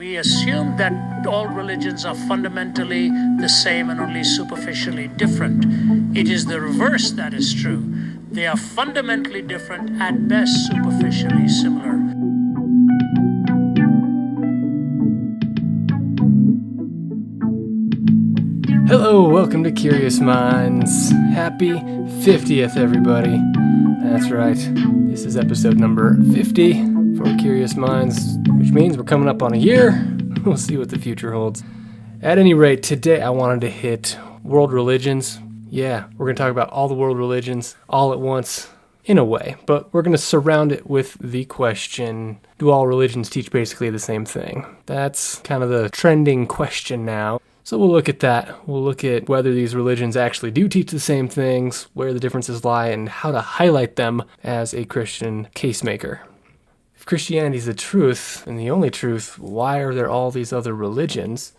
We assume that all religions are fundamentally the same and only superficially different. It is the reverse that is true. They are fundamentally different, at best superficially similar. Hello, welcome to Curious Minds. Happy 50th, everybody. That's right. This is episode number 50 for Curious Minds, which means we're coming up on a year. We'll see what the future holds. At any rate, today I wanted to hit world religions. Yeah, we're going to talk about all the world religions all at once, in a way, but we're going to surround it with the question, do all religions teach basically the same thing? That's kind of the trending question now. So we'll look at that. We'll look at whether these religions actually do teach the same things, where the differences lie, and how to highlight them as a Christian casemaker. If Christianity is the truth, and the only truth, why are there all these other religions?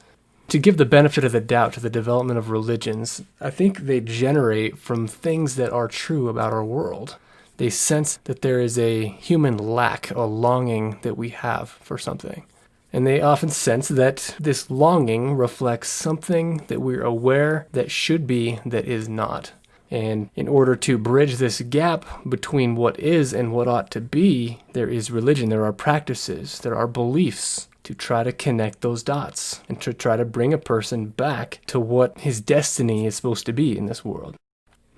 To give the benefit of the doubt to the development of religions, I think they generate from things that are true about our world. They sense that there is a human lack, a longing that we have for something. And they often sense that this longing reflects something that we're aware that should be that is not. And in order to bridge this gap between what is and what ought to be, there is religion, there are practices, there are beliefs to try to connect those dots and to try to bring a person back to what his destiny is supposed to be in this world.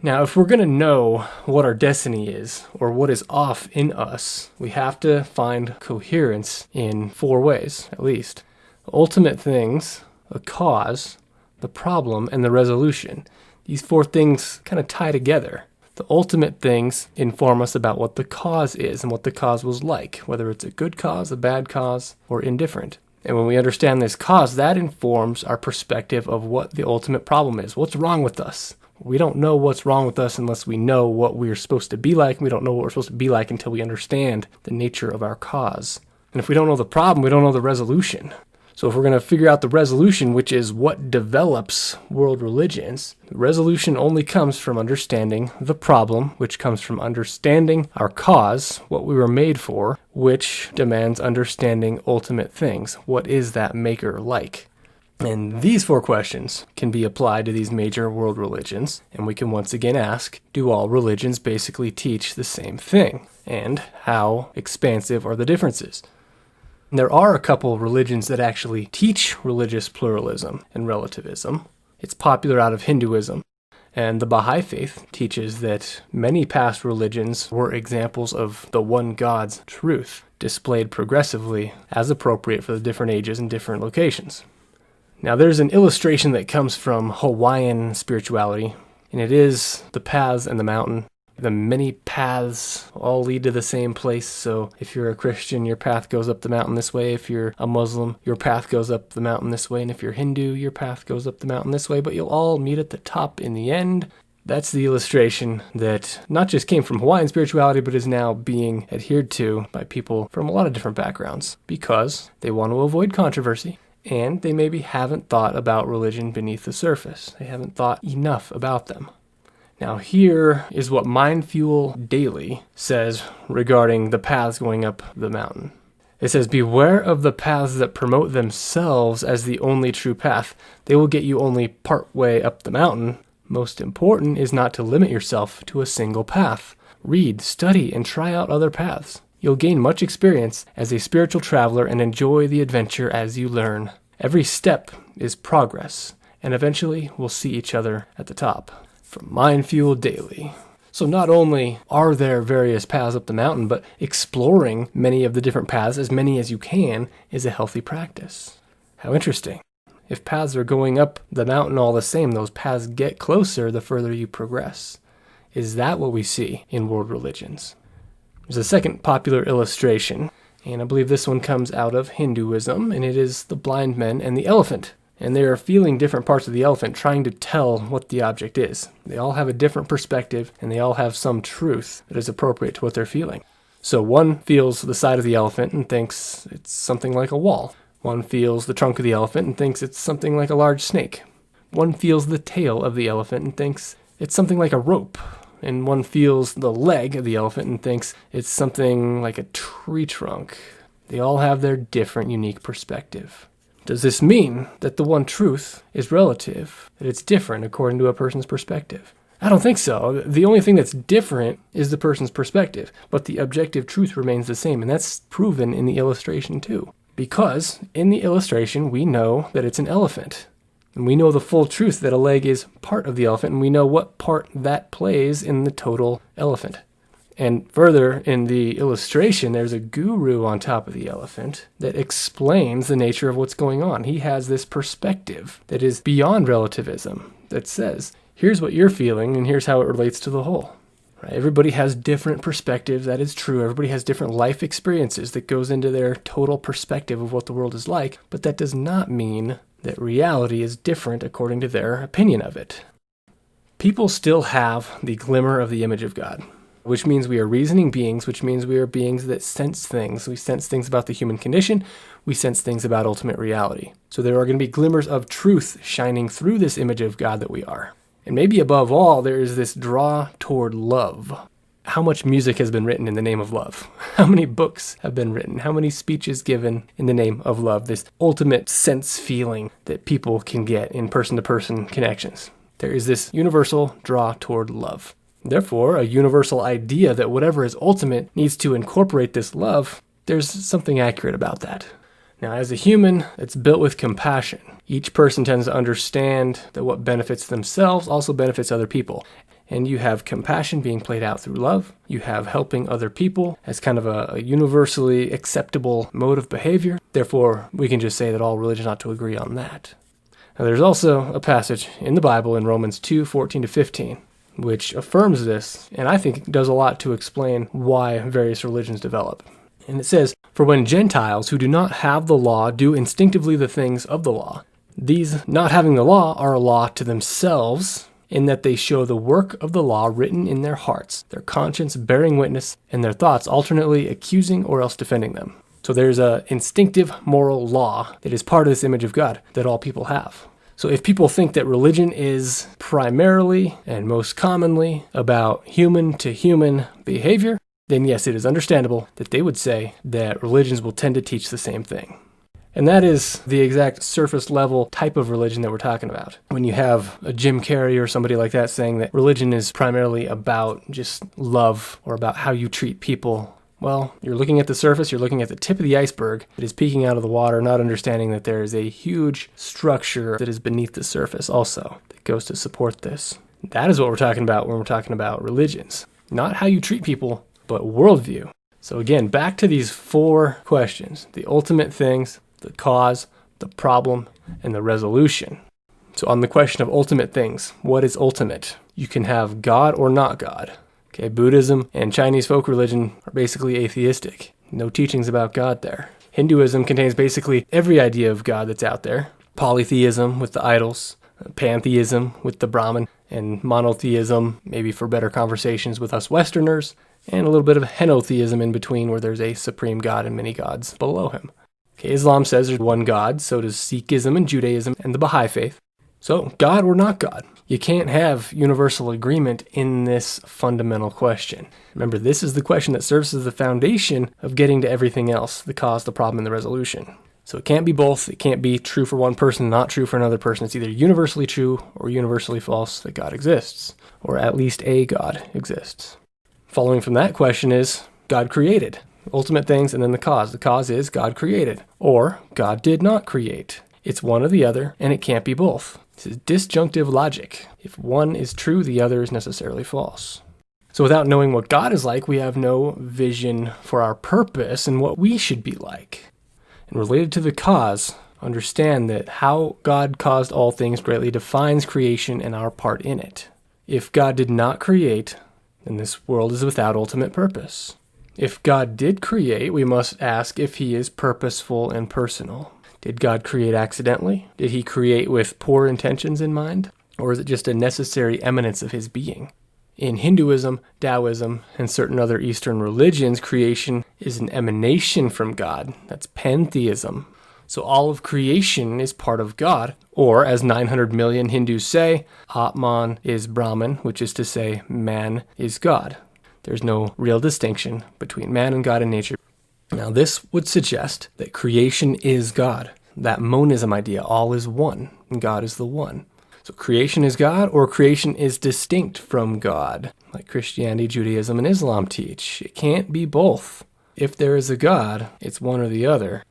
Now, if we're going to know what our destiny is, or what is off in us, we have to find coherence in 4 ways, at least. Ultimate things, the cause, the problem, and the resolution. These 4 things kind of tie together. The ultimate things inform us about what the cause is and what the cause was like, whether it's a good cause, a bad cause, or indifferent. And when we understand this cause, that informs our perspective of what the ultimate problem is. What's wrong with us? We don't know what's wrong with us unless we know what we're supposed to be like. We don't know what we're supposed to be like until we understand the nature of our cause. And if we don't know the problem, we don't know the resolution. So if we're going to figure out the resolution, which is what develops world religions, the resolution only comes from understanding the problem, which comes from understanding our cause, what we were made for, which demands understanding ultimate things. What is that maker like? And these 4 questions can be applied to these major world religions, and we can once again ask, do all religions basically teach the same thing? And how expansive are the differences? And there are a couple religions that actually teach religious pluralism and relativism. It's popular out of Hinduism. And the Baha'i faith teaches that many past religions were examples of the one God's truth, displayed progressively as appropriate for the different ages and different locations. Now, there's an illustration that comes from Hawaiian spirituality, and it is the paths and the mountain. The many paths all lead to the same place, so if you're a Christian, your path goes up the mountain this way. If you're a Muslim, your path goes up the mountain this way. And if you're Hindu, your path goes up the mountain this way, but you'll all meet at the top in the end. That's the illustration that not just came from Hawaiian spirituality, but is now being adhered to by people from a lot of different backgrounds because they want to avoid controversy. And they maybe haven't thought about religion beneath the surface. They haven't thought enough about them. Now here is what Mind Fuel Daily says regarding the paths going up the mountain. It says, beware of the paths that promote themselves as the only true path. They will get you only part way up the mountain. Most important is not to limit yourself to a single path. Read, study, and try out other paths. You'll gain much experience as a spiritual traveler and enjoy the adventure as you learn. Every step is progress, and eventually we'll see each other at the top. From Mind Fuel Daily. So not only are there various paths up the mountain, but exploring many of the different paths, as many as you can, is a healthy practice. How interesting. If paths are going up the mountain all the same, those paths get closer the further you progress. Is that what we see in world religions? There's a second popular illustration, and I believe this one comes out of Hinduism, and it is the blind men and the elephant. And they are feeling different parts of the elephant, trying to tell what the object is. They all have a different perspective, and they all have some truth that is appropriate to what they're feeling. So one feels the side of the elephant and thinks it's something like a wall. One feels the trunk of the elephant and thinks it's something like a large snake. One feels the tail of the elephant and thinks it's something like a rope. And one feels the leg of the elephant and thinks it's something like a tree trunk. They all have their different, unique perspective. Does this mean that the one truth is relative, that it's different according to a person's perspective? I don't think so. The only thing that's different is the person's perspective, but the objective truth remains the same, and that's proven in the illustration too. Because in the illustration, we know that it's an elephant, and we know the full truth that a leg is part of the elephant, and we know what part that plays in the total elephant. And further, in the illustration, there's a guru on top of the elephant that explains the nature of what's going on. He has this perspective that is beyond relativism, that says, here's what you're feeling, and here's how it relates to the whole. Right? Everybody has different perspectives, that is true. Everybody has different life experiences that goes into their total perspective of what the world is like, but that does not mean that reality is different according to their opinion of it. People still have the glimmer of the image of God, which means we are reasoning beings, which means we are beings that sense things. We sense things about the human condition. We sense things about ultimate reality. So there are going to be glimmers of truth shining through this image of God that we are. And maybe above all, there is this draw toward love. How much music has been written in the name of love? How many books have been written? How many speeches given in the name of love? This ultimate sense feeling that people can get in person-to-person connections. There is this universal draw toward love. Therefore, a universal idea that whatever is ultimate needs to incorporate this love, there's something accurate about that. Now, as a human, it's built with compassion. Each person tends to understand that what benefits themselves also benefits other people. And you have compassion being played out through love. You have helping other people as kind of a universally acceptable mode of behavior. Therefore, we can just say that all religions ought to agree on that. Now, there's also a passage in the Bible in Romans 2:14-15, which affirms this, and I think does a lot to explain why various religions develop. And it says, "For when Gentiles who do not have the law do instinctively the things of the law, these not having the law are a law to themselves, in that they show the work of the law written in their hearts, their conscience bearing witness, and their thoughts alternately accusing or else defending them." So there's an instinctive moral law that is part of this image of God that all people have. So if people think that religion is primarily and most commonly about human-to-human behavior, then yes, it is understandable that they would say that religions will tend to teach the same thing. And that is the exact surface level type of religion that we're talking about. When you have a Jim Carrey or somebody like that saying that religion is primarily about just love or about how you treat people, well, you're looking at the surface, you're looking at the tip of the iceberg that is peeking out of the water, not understanding that there is a huge structure that is beneath the surface also that goes to support this. That is what we're talking about when we're talking about religions. Not how you treat people, but worldview. So again, back to these 4 questions: the ultimate things, the cause, the problem, and the resolution. So on the question of ultimate things, what is ultimate? You can have God or not God. Okay, Buddhism and Chinese folk religion are basically atheistic. No teachings about God there. Hinduism contains basically every idea of God that's out there. Polytheism with the idols, pantheism with the Brahman, and monotheism, maybe for better conversations with us Westerners, and a little bit of henotheism in between where there's a supreme God and many gods below him. Okay, Islam says there's one God, so does Sikhism and Judaism and the Baha'i faith. So, God or not God? You can't have universal agreement in this fundamental question. Remember, this is the question that serves as the foundation of getting to everything else, the cause, the problem, and the resolution. So it can't be both. It can't be true for one person, not true for another person. It's either universally true or universally false that God exists, or at least a God exists. Following from that question is God created. Ultimate things and then the cause. The cause is God created, or God did not create. It's one or the other, and it can't be both. This is disjunctive logic. If one is true, the other is necessarily false. So without knowing what God is like, we have no vision for our purpose and what we should be like. And related to the cause, understand that how God caused all things greatly defines creation and our part in it. If God did not create, then this world is without ultimate purpose. If God did create, we must ask if he is purposeful and personal. Did God create accidentally? Did he create with poor intentions in mind? Or is it just a necessary eminence of his being? In Hinduism, Taoism, and certain other Eastern religions, creation is an emanation from God. That's pantheism. So all of creation is part of God. Or, as 900 million Hindus say, Atman is Brahman, which is to say, man is God. There's no real distinction between man and God in nature. Now, Now, this would suggest that creation is God. That monism idea, all is one, and God is the one. So creation is God, or creation is distinct from God, like Christianity, Judaism, and Islam teach. It can't be both. If there is a God, it's one or the other.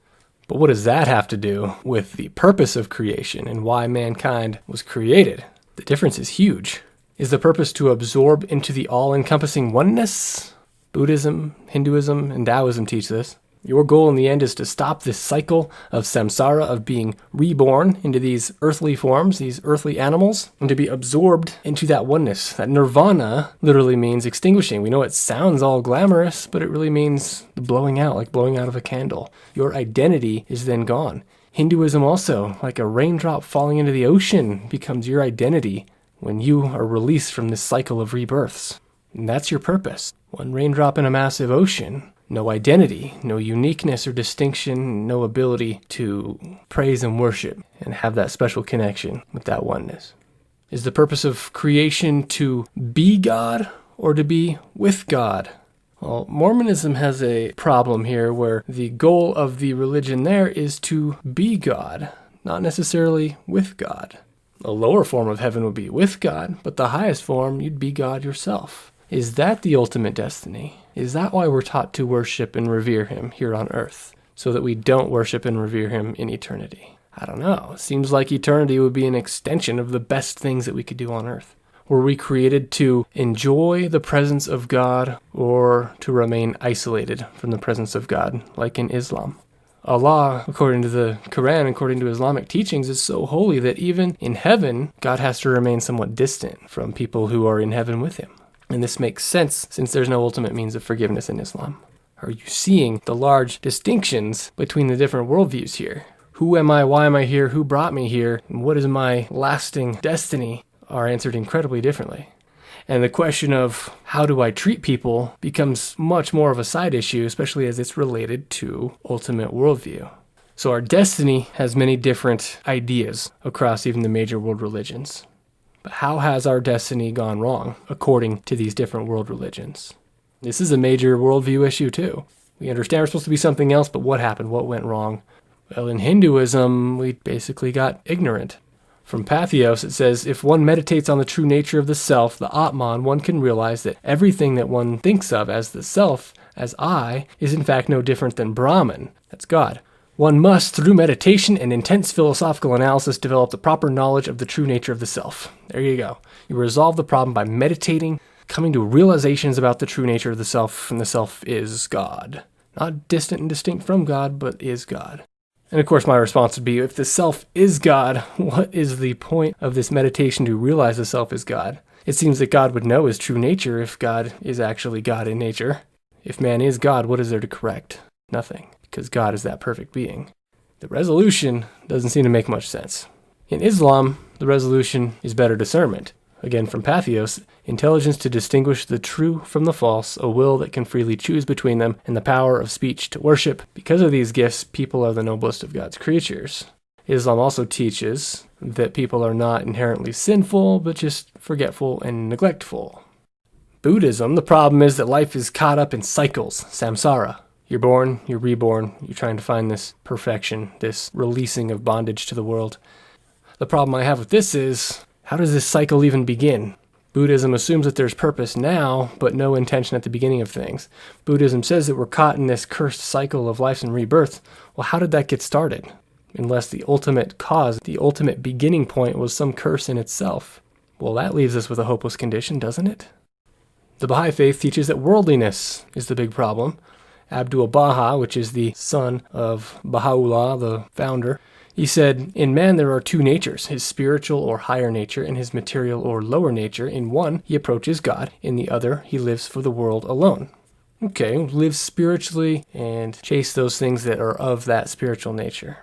But what does that have to do with the purpose of creation and why mankind was created? The difference is huge. Is the purpose to absorb into the all-encompassing oneness? Buddhism, Hinduism, and Taoism teach this. Your goal in the end is to stop this cycle of samsara, of being reborn into these earthly forms, these earthly animals, and to be absorbed into that oneness. That nirvana literally means extinguishing. We know it sounds all glamorous, but it really means blowing out, like blowing out of a candle. Your identity is then gone. Hinduism also, like a raindrop falling into the ocean, becomes your identity when you are released from this cycle of rebirths. And that's your purpose. One raindrop in a massive ocean. No identity, no uniqueness or distinction, no ability to praise and worship and have that special connection with that oneness. Is the purpose of creation to be God or to be with God? Well, Mormonism has a problem here where the goal of the religion there is to be God, not necessarily with God. A lower form of heaven would be with God, but the highest form, you'd be God yourself. Is that the ultimate destiny? Is that why we're taught to worship and revere him here on earth, so that we don't worship and revere him in eternity? I don't know. It seems like eternity would be an extension of the best things that we could do on earth. Were we created to enjoy the presence of God or to remain isolated from the presence of God, like in Islam? Allah, according to the Quran, according to Islamic teachings, is so holy that even in heaven, God has to remain somewhat distant from people who are in heaven with him. And this makes sense since there's no ultimate means of forgiveness in Islam. Are you seeing the large distinctions between the different worldviews here? Who am I? Why am I here? Who brought me here? And what is my lasting destiny? Are answered incredibly differently. And the question of how do I treat people becomes much more of a side issue, especially as it's related to ultimate worldview. So our destiny has many different ideas across even the major world religions. But how has our destiny gone wrong according to these different world religions? This is a major worldview issue too. We understand we're supposed to be something else, but what happened? What went wrong? Well, in Hinduism, we basically got ignorant. From Patheos, it says, if one meditates on the true nature of the self, the Atman, one can realize that everything that one thinks of as the self, as I, is in fact no different than Brahman. That's God. One must, through meditation and intense philosophical analysis, develop the proper knowledge of the true nature of the self. There you go. You resolve the problem by meditating, coming to realizations about the true nature of the self, and the self is God. Not distant and distinct from God, but is God. And of course my response would be, if the self is God, what is the point of this meditation to realize the self is God? It seems that God would know his true nature if God is actually God in nature. If man is God, what is there to correct? Nothing. Because God is that perfect being. The resolution doesn't seem to make much sense. In Islam, the resolution is better discernment. Again, from Patheos, intelligence to distinguish the true from the false, a will that can freely choose between them, and the power of speech to worship. Because of these gifts, people are the noblest of God's creatures. Islam also teaches that people are not inherently sinful, but just forgetful and neglectful. Buddhism, the problem is that life is caught up in cycles, samsara. You're born, you're reborn, you're trying to find this perfection, this releasing of bondage to the world. The problem I have with this is, how does this cycle even begin? Buddhism assumes that there's purpose now, but no intention at the beginning of things. Buddhism says that we're caught in this cursed cycle of life and rebirth. Well, how did that get started? Unless the ultimate cause, the ultimate beginning point was some curse in itself. Well, that leaves us with a hopeless condition, doesn't it? The Baha'i faith teaches that worldliness is the big problem. Abdul-Baha, which is the son of Baha'u'llah, the founder, he said, in man there are two natures, his spiritual or higher nature and his material or lower nature. In one, he approaches God. In the other, he lives for the world alone. Okay, live spiritually and chase those things that are of that spiritual nature.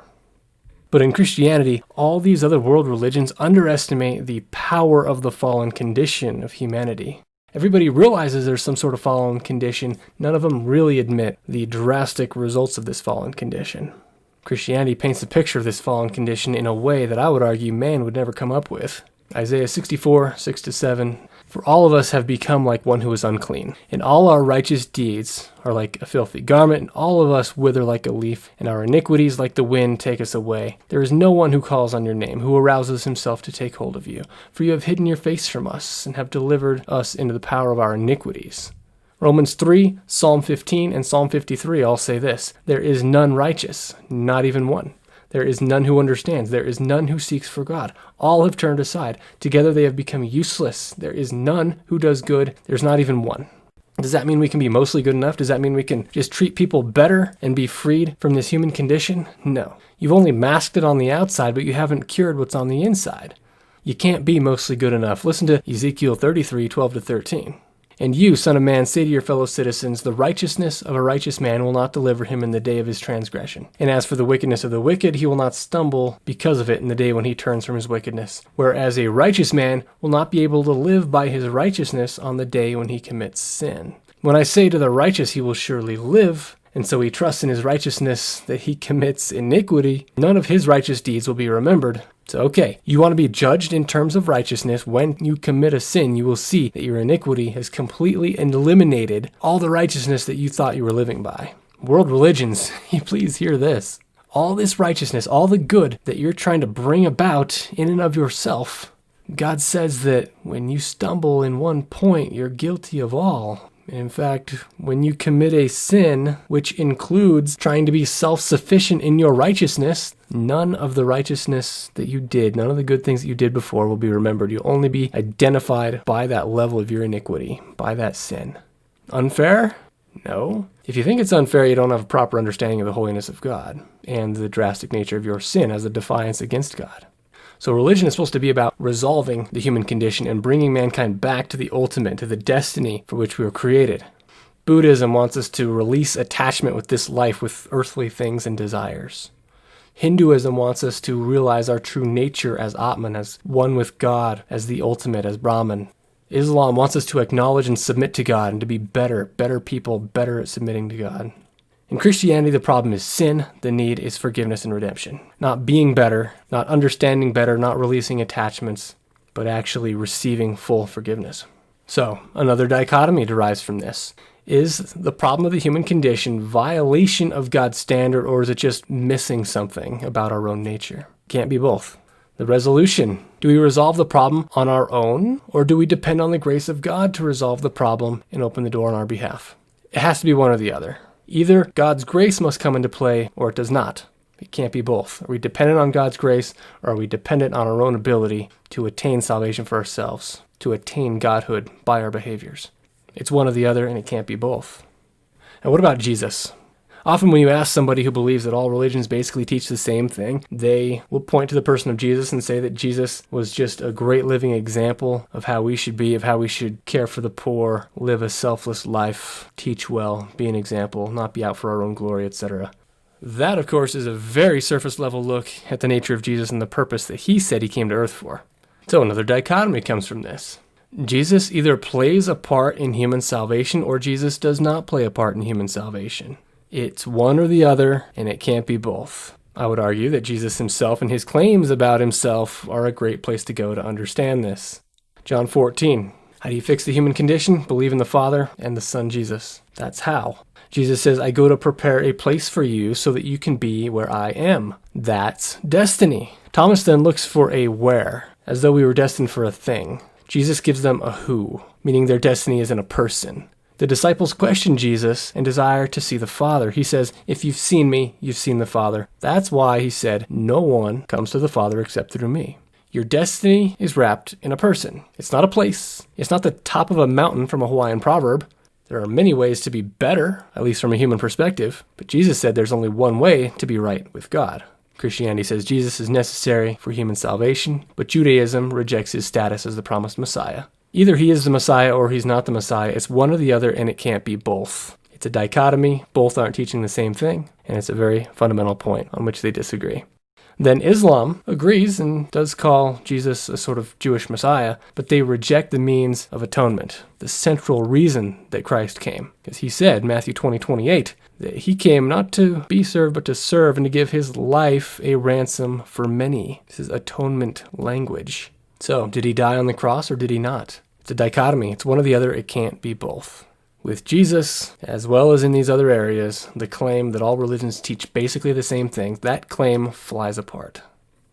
But in Christianity, all these other world religions underestimate the power of the fallen condition of humanity. Everybody realizes there's some sort of fallen condition. None of them really admit the drastic results of this fallen condition. Christianity paints a picture of this fallen condition in a way that I would argue man would never come up with. Isaiah 64, 6-7, For all of us have become like one who is unclean, and all our righteous deeds are like a filthy garment, and all of us wither like a leaf, and our iniquities like the wind take us away. There is no one who calls on your name, who arouses himself to take hold of you. For you have hidden your face from us, and have delivered us into the power of our iniquities. Romans 3, Psalm 15, and Psalm 53 all say this: there is none righteous, not even one. There is none who understands. There is none who seeks for God. All have turned aside. Together they have become useless. There is none who does good. There's not even one. Does that mean we can be mostly good enough? Does that mean we can just treat people better and be freed from this human condition? No. You've only masked it on the outside, but you haven't cured what's on the inside. You can't be mostly good enough. Listen to Ezekiel 33, 12-13. And you, son of man, say to your fellow citizens, the righteousness of a righteous man will not deliver him in the day of his transgression. And as for the wickedness of the wicked, he will not stumble because of it in the day when he turns from his wickedness. Whereas a righteous man will not be able to live by his righteousness on the day when he commits sin. When I say to the righteous, he will surely live, and so he trusts in his righteousness that he commits iniquity, none of his righteous deeds will be remembered. So, okay, you want to be judged in terms of righteousness. When you commit a sin, you will see that your iniquity has completely eliminated all the righteousness that you thought you were living by. World religions, please hear this. All this righteousness, all the good that you're trying to bring about in and of yourself, God says that when you stumble in one point, you're guilty of all. In fact, when you commit a sin, which includes trying to be self-sufficient in your righteousness, none of the righteousness that you did, none of the good things that you did before will be remembered. You'll only be identified by that level of your iniquity, by that sin. Unfair? No. If you think it's unfair, you don't have a proper understanding of the holiness of God and the drastic nature of your sin as a defiance against God. So religion is supposed to be about resolving the human condition and bringing mankind back to the ultimate, to the destiny for which we were created. Buddhism wants us to release attachment with this life, with earthly things and desires. Hinduism wants us to realize our true nature as Atman, as one with God, as the ultimate, as Brahman. Islam wants us to acknowledge and submit to God and to be better people, better at submitting to God. In Christianity, the problem is sin. The need is forgiveness and redemption. Not being better, not understanding better, not releasing attachments, but actually receiving full forgiveness. So, another dichotomy derives from this. Is the problem of the human condition violation of God's standard, or is it just missing something about our own nature? Can't be both. The resolution. Do we resolve the problem on our own, or do we depend on the grace of God to resolve the problem and open the door on our behalf? It has to be one or the other. Either God's grace must come into play, or it does not. It can't be both. Are we dependent on God's grace, or are we dependent on our own ability to attain salvation for ourselves, to attain godhood by our behaviors? It's one or the other, and it can't be both. And what about Jesus? Often when you ask somebody who believes that all religions basically teach the same thing, they will point to the person of Jesus and say that Jesus was just a great living example of how we should be, of how we should care for the poor, live a selfless life, teach well, be an example, not be out for our own glory, etc. That, of course, is a very surface-level look at the nature of Jesus and the purpose that he said he came to earth for. So another dichotomy comes from this. Jesus either plays a part in human salvation, or Jesus does not play a part in human salvation. It's one or the other, and it can't be both. I would argue that Jesus himself and his claims about himself are a great place to go to understand this. John 14. How do you fix the human condition? Believe in the Father and the Son Jesus. That's how. Jesus says, I go to prepare a place for you so that you can be where I am. That's destiny. Thomas then looks for a where, as though we were destined for a thing. Jesus gives them a who, meaning their destiny is in a person. The disciples question Jesus and desire to see the Father. He says, if you've seen me, you've seen the Father. That's why he said, no one comes to the Father except through me. Your destiny is wrapped in a person. It's not a place. It's not the top of a mountain from a Hawaiian proverb. There are many ways to be better, at least from a human perspective, but Jesus said there's only one way to be right with God. Christianity says Jesus is necessary for human salvation, but Judaism rejects his status as the promised Messiah. Either he is the Messiah or he's not the Messiah. It's one or the other, and it can't be both. It's a dichotomy. Both aren't teaching the same thing, and it's a very fundamental point on which they disagree. Then Islam agrees and does call Jesus a sort of Jewish Messiah, but they reject the means of atonement, the central reason that Christ came. Because he said, Matthew 20:28, that he came not to be served, but to serve and to give his life a ransom for many. This is atonement language. So, did he die on the cross or did he not? It's a dichotomy. It's one or the other. It can't be both. With Jesus, as well as in these other areas, the claim that all religions teach basically the same thing, that claim flies apart.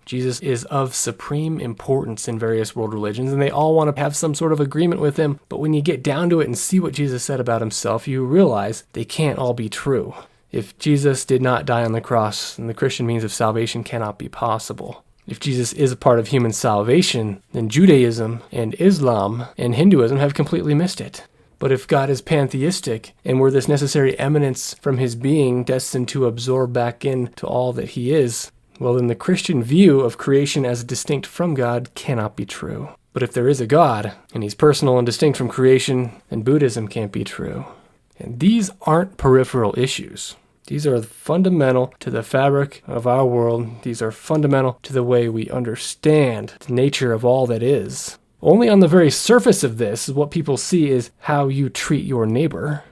Jesus is of supreme importance in various world religions, and they all want to have some sort of agreement with him, but when you get down to it and see what Jesus said about himself, you realize they can't all be true. If Jesus did not die on the cross, then the Christian means of salvation cannot be possible. If Jesus is a part of human salvation, then Judaism and Islam and Hinduism have completely missed it. But if God is pantheistic, and we're this necessary eminence from his being destined to absorb back into all that he is, well, then the Christian view of creation as distinct from God cannot be true. But if there is a God, and he's personal and distinct from creation, then Buddhism can't be true. And these aren't peripheral issues. These are fundamental to the fabric of our world. These are fundamental to the way we understand the nature of all that is. Only on the very surface of this, what people see is how you treat your neighbor.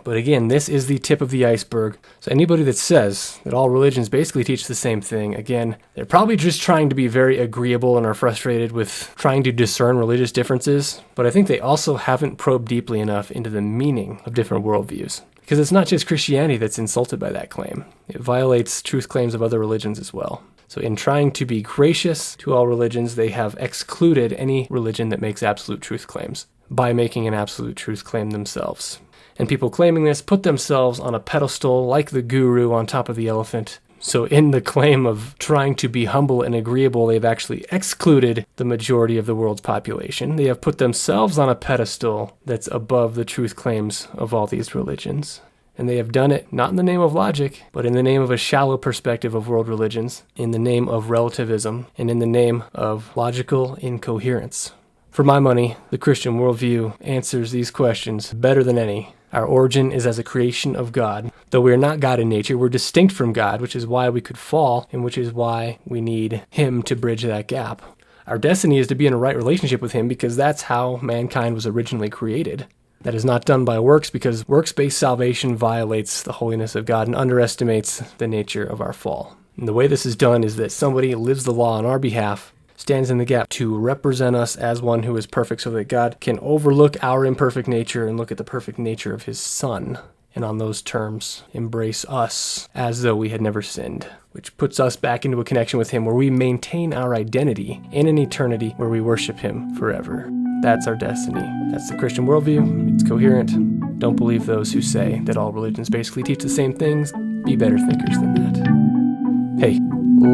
But again, this is the tip of the iceberg. So anybody that says that all religions basically teach the same thing, again, they're probably just trying to be very agreeable and are frustrated with trying to discern religious differences. But I think they also haven't probed deeply enough into the meaning of different worldviews. Because it's not just Christianity that's insulted by that claim. It violates truth claims of other religions as well. So in trying to be gracious to all religions, they have excluded any religion that makes absolute truth claims by making an absolute truth claim themselves. And people claiming this put themselves on a pedestal like the guru on top of the elephant. So in the claim of trying to be humble and agreeable, they've actually excluded the majority of the world's population. They have put themselves on a pedestal that's above the truth claims of all these religions. And they have done it not in the name of logic, but in the name of a shallow perspective of world religions, in the name of relativism, and in the name of logical incoherence. For my money, the Christian worldview answers these questions better than any. Our origin is as a creation of God. Though we are not God in nature, we're distinct from God, which is why we could fall, and which is why we need him to bridge that gap. Our destiny is to be in a right relationship with him because that's how mankind was originally created. That is not done by works because works-based salvation violates the holiness of God and underestimates the nature of our fall. And the way this is done is that somebody lives the law on our behalf, stands in the gap to represent us as one who is perfect so that God can overlook our imperfect nature and look at the perfect nature of his Son, and on those terms embrace us as though we had never sinned, which puts us back into a connection with him where we maintain our identity in an eternity where we worship him forever. That's our destiny. That's the Christian worldview. It's coherent. Don't believe those who say that all religions basically teach the same things. Be better thinkers than that. Hey,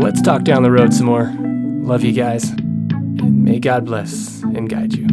let's talk down the road some more. Love you guys. And may God bless and guide you.